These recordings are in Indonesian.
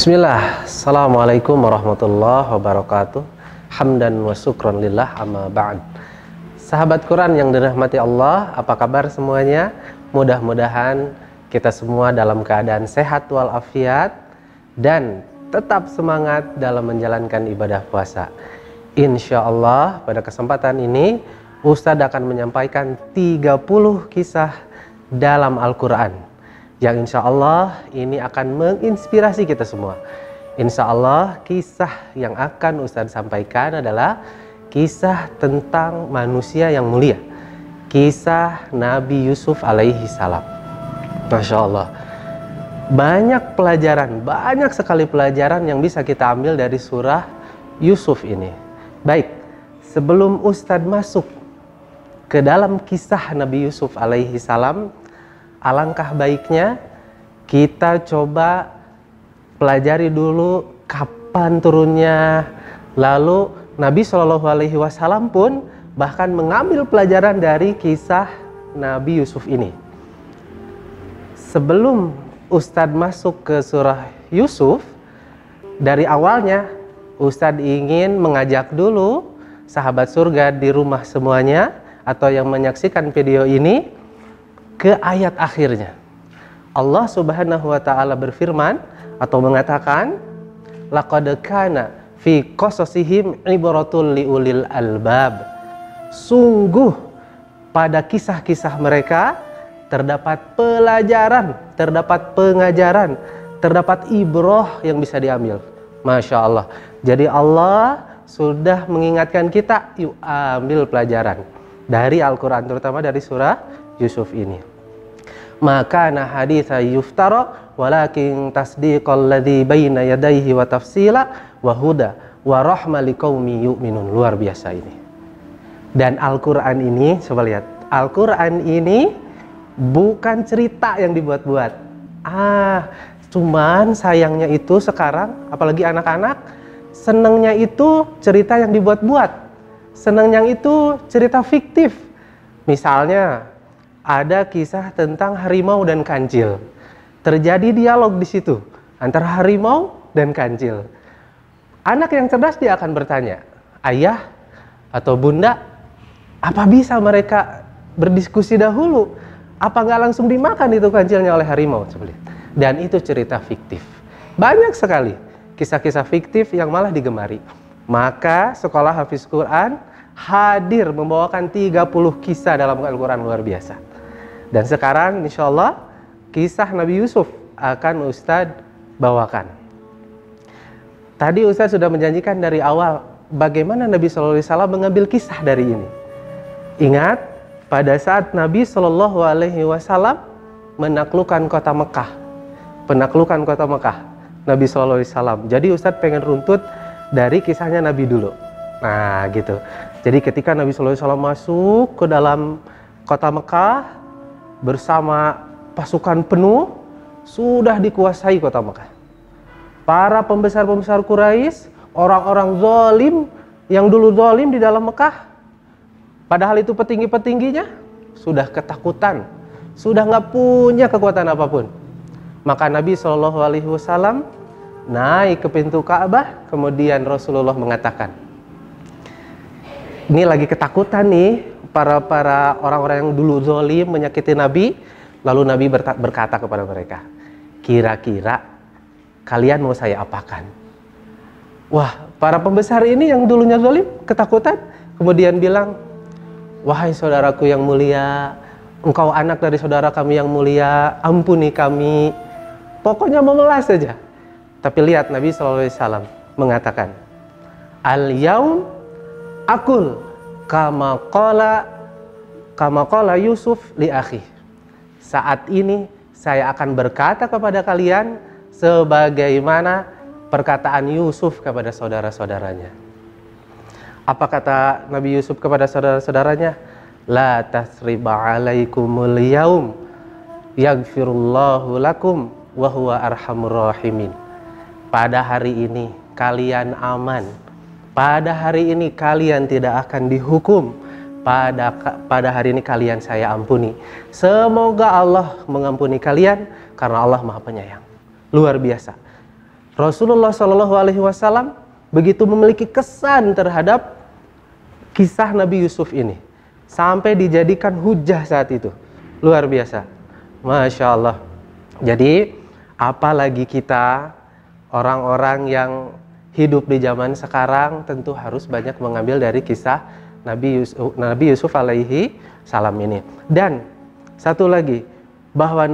Bismillah, Assalamualaikum warahmatullahi wabarakatuh. Hamdan wa syukran lillah, amma ba'd. Sahabat Quran yang dirahmati Allah, apa kabar semuanya? Mudah-mudahan kita semua dalam keadaan sehat walafiat dan tetap semangat dalam menjalankan ibadah puasa. Insya Allah pada kesempatan ini Ustadz akan menyampaikan 30 kisah dalam Al-Quran yang insya Allah ini akan menginspirasi kita semua. Insya Allah kisah yang akan Ustadz sampaikan adalah kisah tentang manusia yang mulia, kisah Nabi Yusuf alaihi salam. Masya Allah, banyak pelajaran, banyak sekali pelajaran yang bisa kita ambil dari surah Yusuf ini. Baik, sebelum Ustadz masuk ke dalam kisah Nabi Yusuf alaihi salam, alangkah baiknya kita coba pelajari dulu kapan turunnya. Lalu Nabi Shallallahu Alaihi Wasallam pun bahkan mengambil pelajaran dari kisah Nabi Yusuf ini. Sebelum Ustadz masuk ke surah Yusuf, dari awalnya Ustadz ingin mengajak dulu sahabat surga di rumah semuanya atau yang menyaksikan video ini ke ayat akhirnya. Allah Subhanahu wa taala berfirman atau mengatakan, laqad kana fi qasasihim ibratul liulil albab. Sungguh pada kisah-kisah mereka terdapat pelajaran, terdapat pengajaran, terdapat ibrah yang bisa diambil. Masya Allah. Jadi Allah sudah mengingatkan kita, yuk ambil pelajaran dari Al-Quran, terutama dari surah Yusuf ini. Maka na haditha yuftara walakin tasdiqal ladzi baina yadayhi wa tafsila wa huda wa rahma liqaumi yu'minun. Luar biasa ini. Dan Al-Qur'an ini, coba lihat. Al-Qur'an ini bukan cerita yang dibuat-buat. Cuman sayangnya itu sekarang apalagi anak-anak senangnya itu cerita yang dibuat-buat. Senangnya itu cerita fiktif. Misalnya ada kisah tentang harimau dan kancil. Terjadi dialog di situ antara harimau dan kancil. Anak yang cerdas dia akan bertanya, ayah atau bunda, apa bisa mereka berdiskusi dahulu? Apa nggak langsung dimakan itu kancilnya oleh harimau? Dan itu cerita fiktif. Banyak sekali kisah-kisah fiktif yang malah digemari. Maka sekolah Hafiz Quran hadir membawakan 30 kisah dalam Al-Quran, luar biasa. Dan sekarang insya Allah kisah Nabi Yusuf akan Ustadz bawakan. Tadi Ustadz sudah menjanjikan dari awal bagaimana Nabi Sallallahu Alaihi Wasallam mengambil kisah dari ini. Ingat pada saat Nabi Sallallahu Alaihi Wasallam menaklukkan kota Mekah, penaklukan kota Mekah, Nabi Sallallahu Alaihi Wasallam. Jadi Ustadz pengen runtut dari kisahnya Nabi dulu. Nah gitu. Jadi ketika Nabi Sallallahu Alaihi Wasallam masuk ke dalam kota Mekah bersama pasukan penuh, sudah dikuasai kota Mekah. Para pembesar-pembesar Quraisy, orang-orang zalim yang dulu zalim di dalam Mekah, padahal itu petinggi-petingginya sudah ketakutan, sudah nggak punya kekuatan apapun. Maka Nabi Shallallahu Alaihi Wasallam naik ke pintu Ka'bah, kemudian Rasulullah mengatakan, ini lagi ketakutan nih para orang-orang yang dulu zalim menyakiti Nabi. Lalu Nabi berkata kepada mereka, kira-kira kalian mau saya apakan? Wah, para pembesar ini yang dulunya zalim ketakutan, kemudian bilang, wahai saudaraku yang mulia, engkau anak dari saudara kami yang mulia, ampuni kami. Pokoknya memelas saja. Tapi lihat Nabi SAW mengatakan, al-yaum akul kama qala Yusuf li akhi. Saat ini saya akan berkata kepada kalian sebagaimana perkataan Yusuf kepada saudara-saudaranya. Apa kata Nabi Yusuf kepada saudara-saudaranya? La tasriba alaikumul yaum yaghfirullahu lakum wa huwa arhamur rahimin. Pada hari ini kalian aman. Pada hari ini kalian tidak akan dihukum. Pada hari ini kalian saya ampuni. Semoga Allah mengampuni kalian karena Allah Maha Penyayang. Luar biasa. Rasulullah Shallallahu Alaihi Wasallam begitu memiliki kesan terhadap kisah Nabi Yusuf ini sampai dijadikan hujah saat itu. Luar biasa, Masya Allah. Jadi apalagi kita orang-orang yang hidup di zaman sekarang tentu harus banyak mengambil dari kisah Nabi Yusuf alaihi salam ini. Dan satu lagi, bahwa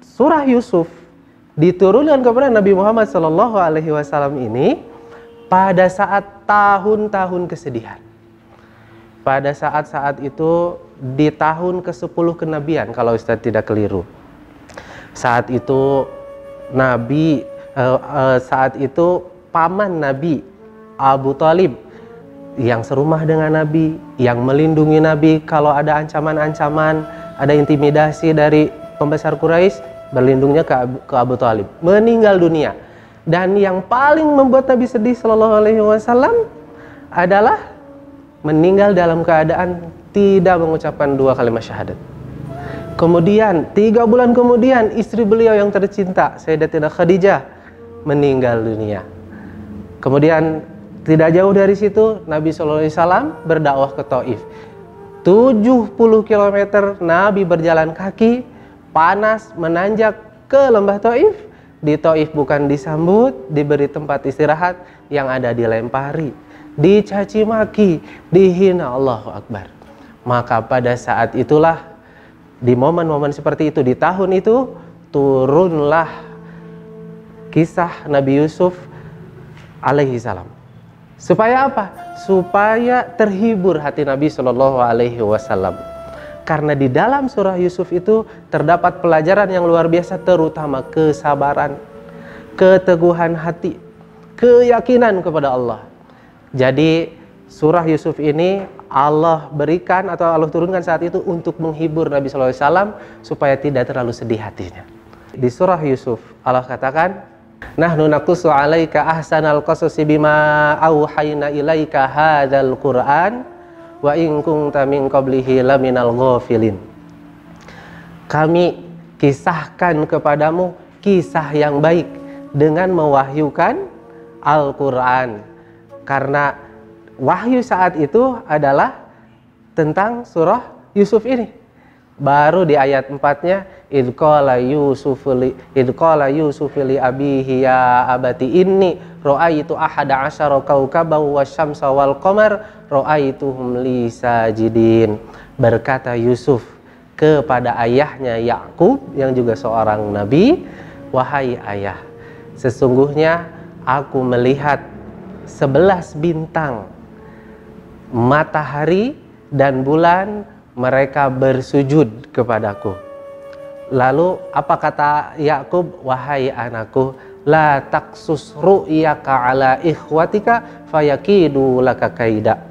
surah Yusuf diturunkan kepada Nabi Muhammad Shallallahu Alaihi Wasallam ini pada saat tahun-tahun kesedihan. Pada saat-saat itu di tahun ke-10 kenabian, kalau Ustadz tidak keliru. Saat itu saat itu paman Nabi Abu Thalib yang serumah dengan Nabi, yang melindungi Nabi kalau ada ancaman-ancaman, ada intimidasi dari pembesar Quraisy, berlindungnya ke Abu Thalib, meninggal dunia. Dan yang paling membuat Nabi sedih Shallallahu Alaihi Wasallam adalah meninggal dalam keadaan tidak mengucapkan 2 kalimat syahadat. Kemudian 3 bulan kemudian istri beliau yang tercinta Sayyidatina Khadijah meninggal dunia. Kemudian tidak jauh dari situ Nabi Shallallahu Alaihi Wasallam berdakwah ke Taif. 70 km Nabi berjalan kaki, panas, menanjak ke lembah Taif. Di Taif bukan disambut, diberi tempat istirahat, yang ada dilempari, dicaci maki, dihina. Allahu Akbar. Maka pada saat itulah, di momen-momen seperti itu, di tahun itu turunlah kisah Nabi Yusuf alaihi salam. Supaya apa? Supaya terhibur hati Nabi Shallallahu Alaihi Wasallam. Karena di dalam surah Yusuf itu terdapat pelajaran yang luar biasa, terutama kesabaran, keteguhan hati, keyakinan kepada Allah. Jadi surah Yusuf ini Allah berikan atau Allah turunkan saat itu untuk menghibur Nabi Shallallahu Alaihi Wasallam supaya tidak terlalu sedih hatinya. Di surah Yusuf Allah katakan, nahnu naqussu 'alaika ahsanal qasasi bima auhayna ilaika hadzal Qur'an wa in kunta min qablihi laminal ghafilin. Kami kisahkan kepadamu kisah yang baik dengan mewahyukan Al-Qur'an. Karena wahyu saat itu adalah tentang surah Yusuf ini. Baru di ayat 4-nya, idh qala Yusuf li abihi ya abati inni ra'aitu ahada asyara kaukaban wasyamsa wal qamar ra'aituhum li sajidin. Berkata Yusuf kepada ayahnya Yakub yang juga seorang nabi, wahai ayah, sesungguhnya aku melihat 11 bintang, matahari dan bulan, mereka bersujud kepadaku. Lalu apa kata Yakub? Wahai anakku, la taqsus ru'yaka ala ikhwatika fayakidu laka kaida.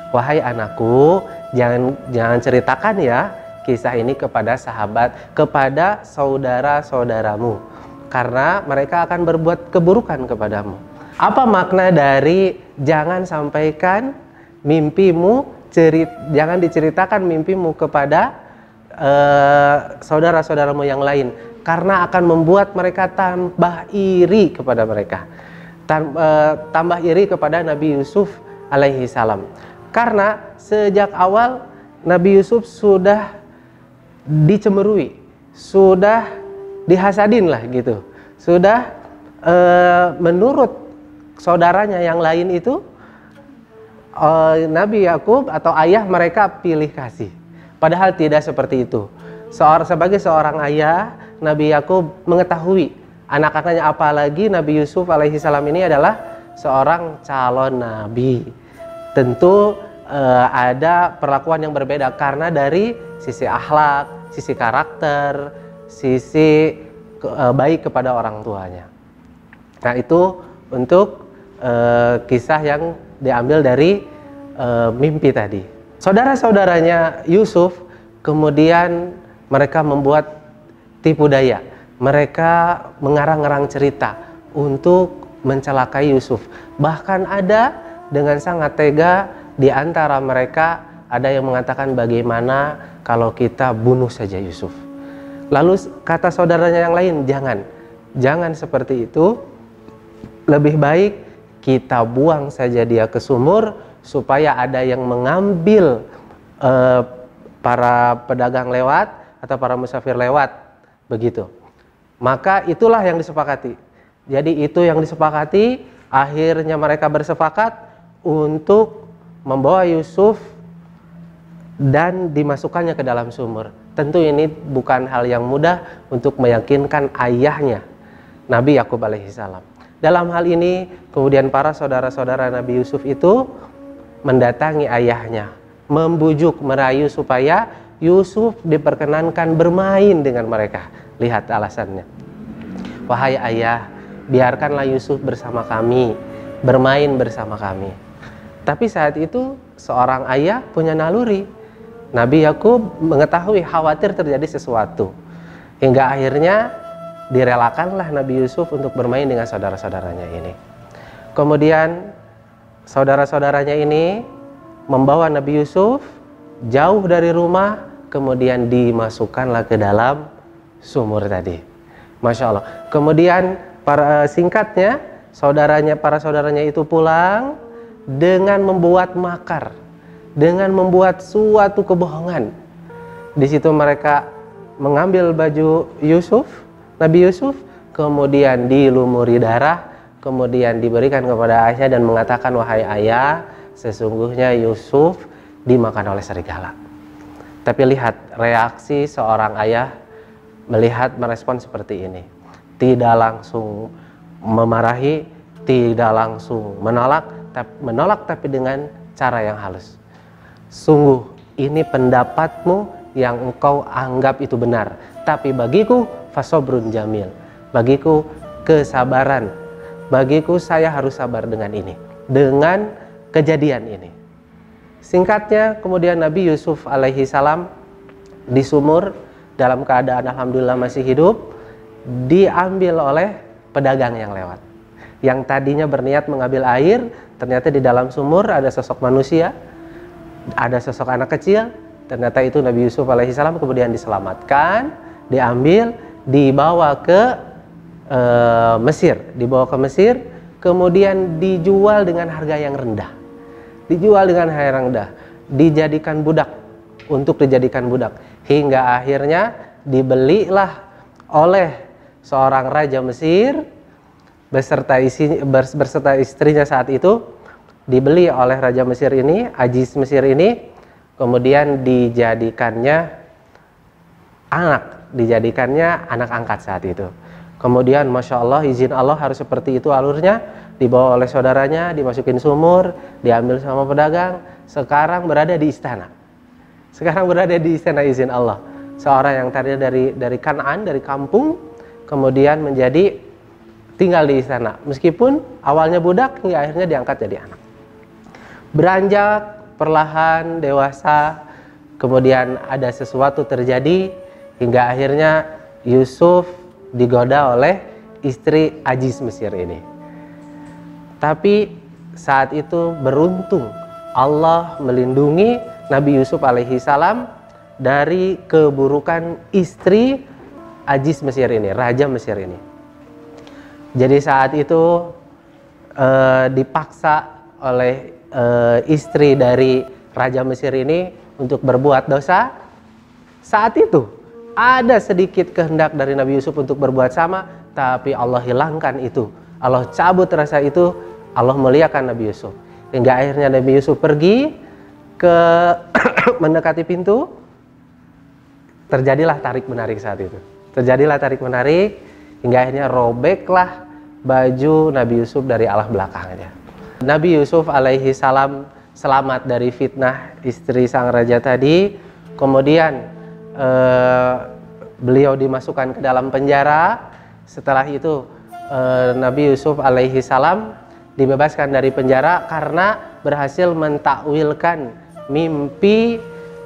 Wahai anakku, jangan ceritakan ya kisah ini kepada sahabat, kepada saudara-saudaramu, karena mereka akan berbuat keburukan kepadamu. Apa makna dari jangan sampaikan mimpimu, jangan diceritakan mimpimu kepada saudara-saudaramu yang lain, karena akan membuat mereka tambah iri kepada mereka, tambah iri kepada Nabi Yusuf alaihi salam. Karena sejak awal Nabi Yusuf sudah dicemberui, sudah dihasadin lah gitu, sudah menurut saudaranya yang lain itu Nabi Yakub atau ayah mereka pilih kasih. Padahal tidak seperti itu. Sebagai seorang ayah, Nabi Yakub mengetahui anak-anaknya, apalagi Nabi Yusuf alaihi salam ini adalah seorang calon nabi. Tentu ada perlakuan yang berbeda karena dari sisi akhlak, sisi karakter, sisi baik kepada orang tuanya. Nah, itu untuk kisah yang diambil dari mimpi tadi. Saudara-saudaranya Yusuf kemudian mereka membuat tipu daya. Mereka mengarang-arang cerita untuk mencelakai Yusuf. Bahkan ada dengan sangat tega di antara mereka ada yang mengatakan, bagaimana kalau kita bunuh saja Yusuf. Lalu kata saudaranya yang lain, jangan seperti itu. lebih baik kita buang saja dia ke sumur supaya ada yang mengambil para pedagang lewat atau para musafir lewat, begitu. Maka itulah yang disepakati. Jadi itu yang disepakati, akhirnya mereka bersepakat untuk membawa Yusuf dan dimasukkannya ke dalam sumur. Tentu ini bukan hal yang mudah untuk meyakinkan ayahnya, Nabi Yakub alaihissalam. Dalam hal ini kemudian para saudara-saudara Nabi Yusuf itu mendatangi ayahnya, membujuk, merayu supaya Yusuf diperkenankan bermain dengan mereka. Lihat alasannya. Wahai ayah, biarkanlah Yusuf bersama kami, bermain bersama kami. Tapi saat itu seorang ayah punya naluri. Nabi Yakub mengetahui khawatir terjadi sesuatu, hingga akhirnya direlakanlah Nabi Yusuf untuk bermain dengan saudara-saudaranya ini. Kemudian saudara-saudaranya ini membawa Nabi Yusuf jauh dari rumah, kemudian dimasukkanlah ke dalam sumur tadi. Masya Allah. Kemudian singkatnya para saudaranya itu pulang dengan membuat makar, dengan membuat suatu kebohongan. Di situ mereka mengambil baju Yusuf, Nabi Yusuf, kemudian dilumuri darah, kemudian diberikan kepada ayahnya dan mengatakan, wahai ayah, sesungguhnya Yusuf dimakan oleh serigala. Tapi lihat reaksi seorang ayah melihat merespon seperti ini. Tidak langsung memarahi, tidak langsung menolak tapi dengan cara yang halus. Sungguh ini pendapatmu yang engkau anggap itu benar, tapi bagiku fasobrun jamil, bagiku kesabaran, bagiku saya harus sabar dengan ini, dengan kejadian ini. Singkatnya kemudian Nabi Yusuf alaihi salam di sumur dalam keadaan alhamdulillah masih hidup, diambil oleh pedagang yang lewat. Yang tadinya berniat mengambil air, ternyata di dalam sumur ada sosok manusia, ada sosok anak kecil. Ternyata itu Nabi Yusuf alaihi salam, kemudian diselamatkan, diambil, dibawa ke Mesir, kemudian dijual dengan harga yang rendah. Dijadikan budak, hingga akhirnya dibelilah oleh seorang raja Mesir beserta istrinya saat itu, dibeli oleh raja Mesir ini, Aziz Mesir ini, kemudian dijadikannya anak angkat saat itu. Kemudian Masya Allah, izin Allah harus seperti itu alurnya, dibawa oleh saudaranya, dimasukin sumur, diambil sama pedagang, sekarang berada di istana. Izin Allah. Seorang yang tadinya dari Kanaan, dari kampung, kemudian menjadi tinggal di istana. Meskipun awalnya budak, hingga akhirnya diangkat jadi anak. Beranjak, perlahan, dewasa, kemudian ada sesuatu terjadi, hingga akhirnya Yusuf digoda oleh istri Aziz Mesir ini. Tapi saat itu beruntung Allah melindungi Nabi Yusuf alaihi salam dari keburukan istri Aziz Mesir ini, raja Mesir ini. Jadi saat itu dipaksa oleh istri dari raja Mesir ini untuk berbuat dosa. Saat itu ada sedikit kehendak dari Nabi Yusuf untuk berbuat sama, tapi Allah hilangkan itu. Allah cabut rasa itu, Allah muliakan Nabi Yusuf. Hingga akhirnya Nabi Yusuf pergi ke mendekati pintu, terjadilah tarik-menarik saat itu. Hingga akhirnya robeklah baju Nabi Yusuf dari arah belakangnya. Nabi Yusuf alaihi salam selamat dari fitnah istri sang raja tadi. Kemudian beliau dimasukkan ke dalam penjara. Setelah itu Nabi Yusuf alaihi salam dibebaskan dari penjara karena berhasil mentakwilkan mimpi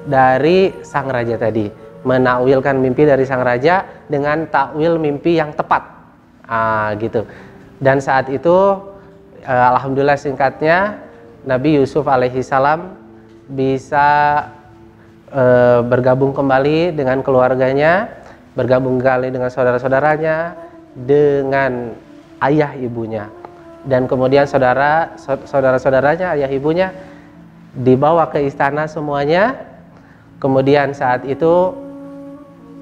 dari sang raja tadi. Menakwilkan mimpi dari sang raja dengan takwil mimpi yang tepat. Gitu. Dan saat itu alhamdulillah singkatnya Nabi Yusuf alaihi salam bisa bergabung kembali dengan keluarganya, bergabung kembali dengan saudara-saudaranya, dengan ayah ibunya. dan kemudian saudara-saudaranya, ayah ibunya dibawa ke istana semuanya. Kemudian saat itu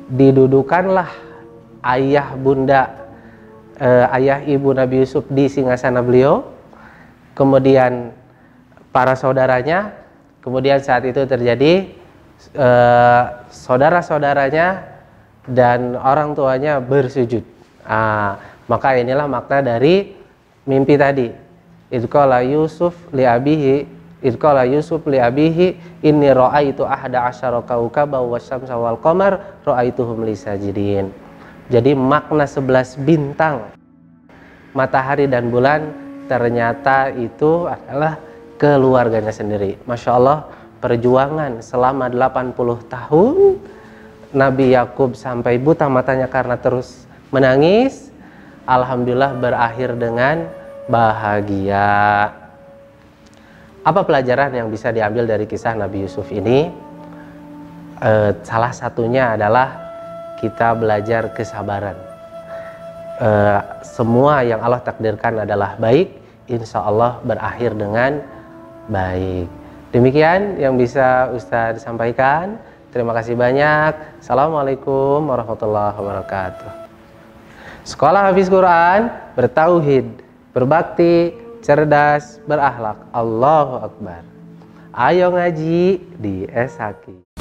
didudukanlah ayah ibu Nabi Yusuf di singgasana beliau, kemudian para saudaranya, kemudian saat itu terjadi saudara-saudaranya dan orang tuanya bersujud. Maka inilah makna dari mimpi tadi. Idqala Yusuf li abihi inni ra'aitu ahada asyara kaukaba wasyamsa wal qamar ra'aituhum li sajidin. Jadi makna 11 bintang, matahari dan bulan ternyata itu adalah keluarganya sendiri. Masya Allah, perjuangan selama 80 tahun Nabi Yakub sampai buta matanya karena terus menangis, alhamdulillah berakhir dengan bahagia. Apa pelajaran yang bisa diambil dari kisah Nabi Yusuf ini? Salah satunya adalah kita belajar kesabaran. Semua yang Allah takdirkan adalah baik, insya Allah berakhir dengan baik. Demikian yang bisa Ustadz sampaikan. Terima kasih banyak. Assalamualaikum warahmatullahi wabarakatuh. Sekolah Hafiz Quran, bertauhid, berbakti, cerdas, berakhlak. Allahu Akbar. Ayo ngaji di Eshaki.